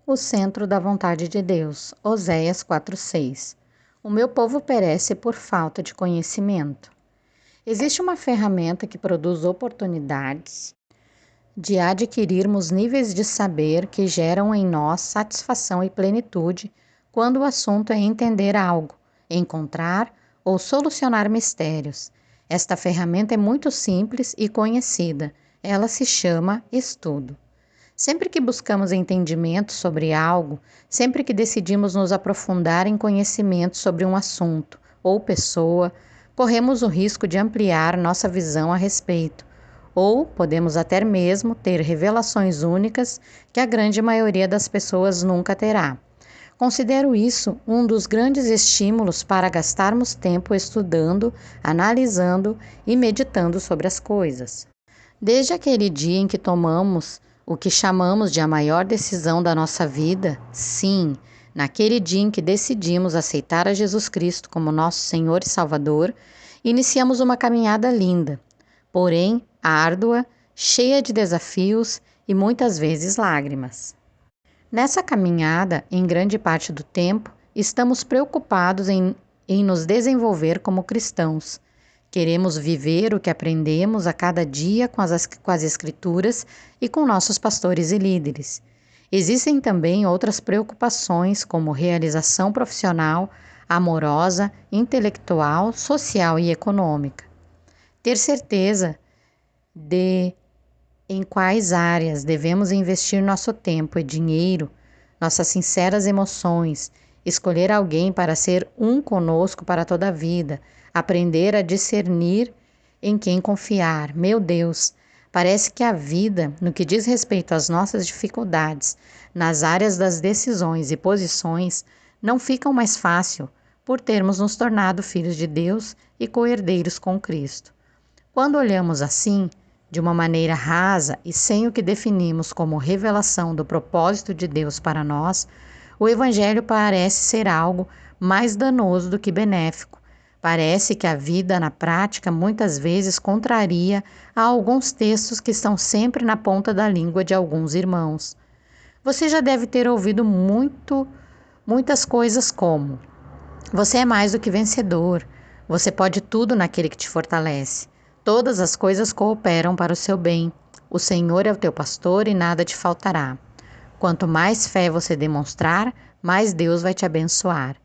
O centro da vontade de Deus, Oséias 4:6. O meu povo perece por falta de conhecimento. Existe uma ferramenta que produz oportunidades de adquirirmos níveis de saber que geram em nós satisfação e plenitude quando o assunto é entender algo, encontrar ou solucionar mistérios. Esta ferramenta é muito simples e conhecida. Ela se chama estudo. Sempre que buscamos entendimento sobre algo, sempre que decidimos nos aprofundar em conhecimento sobre um assunto ou pessoa, corremos o risco de ampliar nossa visão a respeito, ou podemos até mesmo ter revelações únicas que a grande maioria das pessoas nunca terá. Considero isso um dos grandes estímulos para gastarmos tempo estudando, analisando e meditando sobre as coisas. Desde aquele dia em que tomamos o que chamamos de a maior decisão da nossa vida, sim, naquele dia em que decidimos aceitar a Jesus Cristo como nosso Senhor e Salvador, iniciamos uma caminhada linda, porém árdua, cheia de desafios e muitas vezes lágrimas. Nessa caminhada, em grande parte do tempo, estamos preocupados em nos desenvolver como cristãos. Queremos viver o que aprendemos a cada dia com as Escrituras e com nossos pastores e líderes. Existem também outras preocupações, como realização profissional, amorosa, intelectual, social e econômica. Ter certeza de em quais áreas devemos investir nosso tempo e dinheiro, nossas sinceras emoções, escolher alguém para ser um conosco para toda a vida, aprender a discernir em quem confiar. Meu Deus, parece que a vida, no que diz respeito às nossas dificuldades, nas áreas das decisões e posições, não fica mais fácil por termos nos tornado filhos de Deus e co-herdeiros com Cristo. Quando olhamos assim, de uma maneira rasa e sem o que definimos como revelação do propósito de Deus para nós, o Evangelho parece ser algo mais danoso do que benéfico. Parece que a vida na prática muitas vezes contraria a alguns textos que estão sempre na ponta da língua de alguns irmãos. Você já deve ter ouvido muitas coisas como: você é mais do que vencedor, você pode tudo naquele que te fortalece. Todas as coisas cooperam para o seu bem. O Senhor é o teu pastor e nada te faltará. Quanto mais fé você demonstrar, mais Deus vai te abençoar.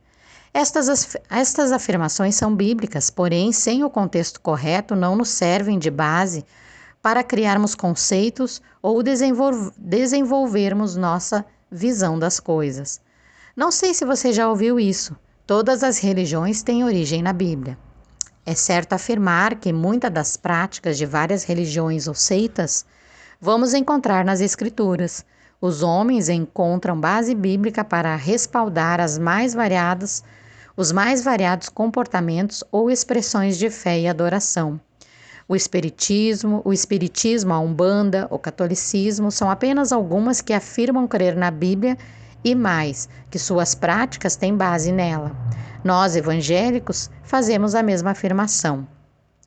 Estas afirmações são bíblicas, porém, sem o contexto correto, não nos servem de base para criarmos conceitos ou desenvolvermos nossa visão das coisas. Não sei se você já ouviu isso. Todas as religiões têm origem na Bíblia. É certo afirmar que muitas das práticas de várias religiões ou seitas vamos encontrar nas Escrituras. Os homens encontram base bíblica para respaldar os mais variados comportamentos ou expressões de fé e adoração. O Espiritismo, a Umbanda, o Catolicismo são apenas algumas que afirmam crer na Bíblia e mais, que suas práticas têm base nela. Nós, evangélicos, fazemos a mesma afirmação.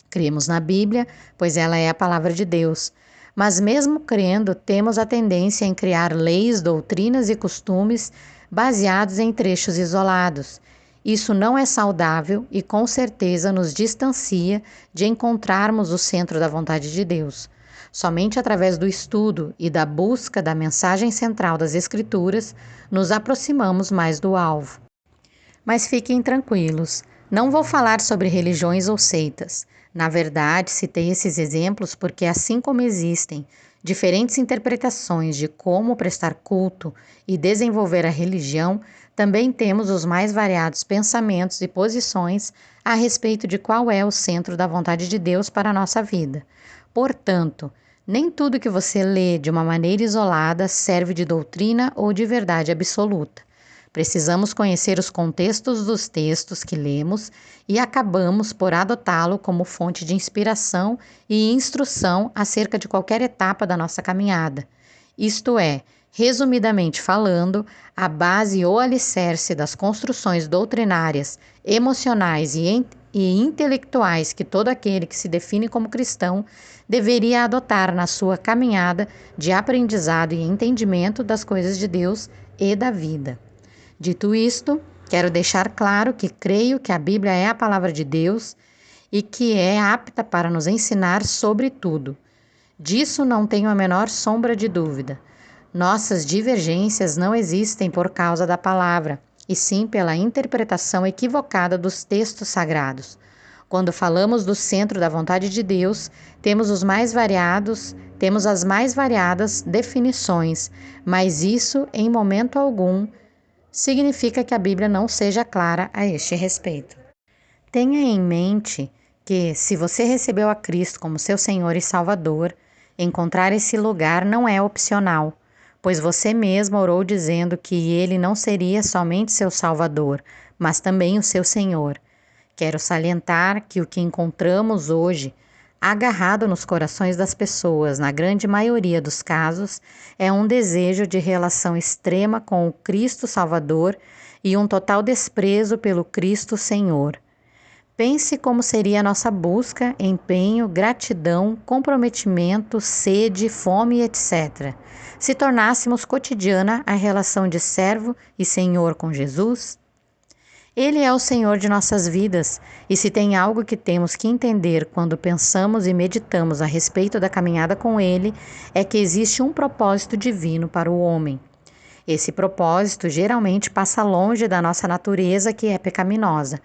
Cremos na Bíblia, pois ela é a palavra de Deus. Mas mesmo crendo, temos a tendência em criar leis, doutrinas e costumes baseados em trechos isolados. Isso não é saudável e com certeza nos distancia de encontrarmos o centro da vontade de Deus. Somente através do estudo e da busca da mensagem central das Escrituras nos aproximamos mais do alvo. Mas fiquem tranquilos, não vou falar sobre religiões ou seitas. Na verdade, citei esses exemplos porque, assim como existem diferentes interpretações de como prestar culto e desenvolver a religião, também temos os mais variados pensamentos e posições a respeito de qual é o centro da vontade de Deus para a nossa vida. Portanto, nem tudo que você lê de uma maneira isolada serve de doutrina ou de verdade absoluta. Precisamos conhecer os contextos dos textos que lemos e acabamos por adotá-lo como fonte de inspiração e instrução acerca de qualquer etapa da nossa caminhada. Isto é, resumidamente falando, a base ou alicerce das construções doutrinárias emocionais e intelectuais que todo aquele que se define como cristão deveria adotar na sua caminhada de aprendizado e entendimento das coisas de Deus e da vida. Dito isto, quero deixar claro que creio que a Bíblia é a palavra de Deus e que é apta para nos ensinar sobre tudo. Disso não tenho a menor sombra de dúvida. Nossas divergências não existem por causa da palavra, e sim pela interpretação equivocada dos textos sagrados. Quando falamos do centro da vontade de Deus, temos as mais variadas definições, mas isso, em momento algum, significa que a Bíblia não seja clara a este respeito. Tenha em mente que, se você recebeu a Cristo como seu Senhor e Salvador, encontrar esse lugar não é opcional, pois você mesmo orou dizendo que ele não seria somente seu Salvador, mas também o seu Senhor. Quero salientar que o que encontramos hoje, agarrado nos corações das pessoas, na grande maioria dos casos, é um desejo de relação extrema com o Cristo Salvador e um total desprezo pelo Cristo Senhor. Pense como seria a nossa busca, empenho, gratidão, comprometimento, sede, fome, etc., se tornássemos cotidiana a relação de servo e senhor com Jesus? Ele é o Senhor de nossas vidas, e se tem algo que temos que entender quando pensamos e meditamos a respeito da caminhada com Ele, é que existe um propósito divino para o homem. Esse propósito geralmente passa longe da nossa natureza, que é pecaminosa.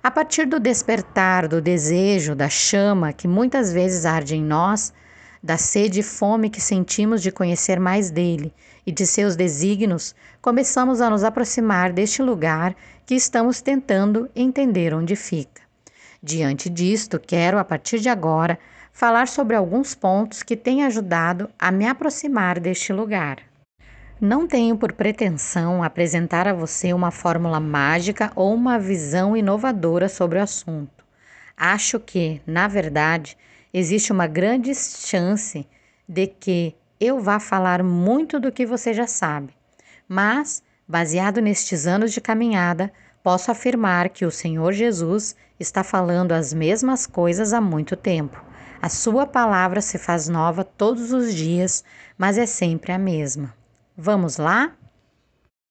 A partir do despertar, do desejo, da chama que muitas vezes arde em nós, da sede e fome que sentimos de conhecer mais dele e de seus desígnios, começamos a nos aproximar deste lugar que estamos tentando entender onde fica. Diante disto, quero, a partir de agora, falar sobre alguns pontos que têm ajudado a me aproximar deste lugar. Não tenho por pretensão apresentar a você uma fórmula mágica ou uma visão inovadora sobre o assunto. Acho que, na verdade, existe uma grande chance de que eu vá falar muito do que você já sabe. Mas, baseado nestes anos de caminhada, posso afirmar que o Senhor Jesus está falando as mesmas coisas há muito tempo. A sua palavra se faz nova todos os dias, mas é sempre a mesma. Vamos lá?